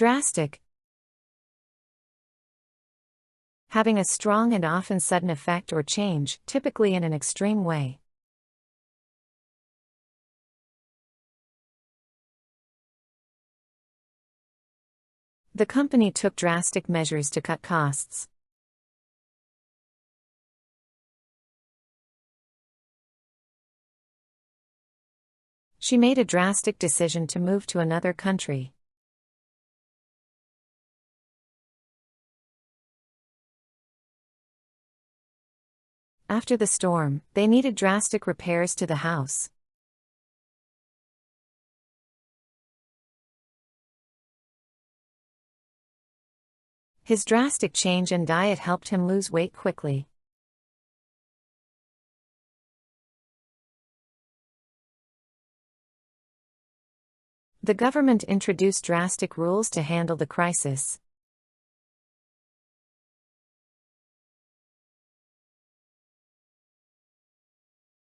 Drastic. Having a strong and often sudden effect or change, typically in an extreme way. The company took drastic measures to cut costs. She made a drastic decision to move to another country. After the storm, they needed drastic repairs to the house. His drastic change in diet helped him lose weight quickly. The government introduced drastic rules to handle the crisis.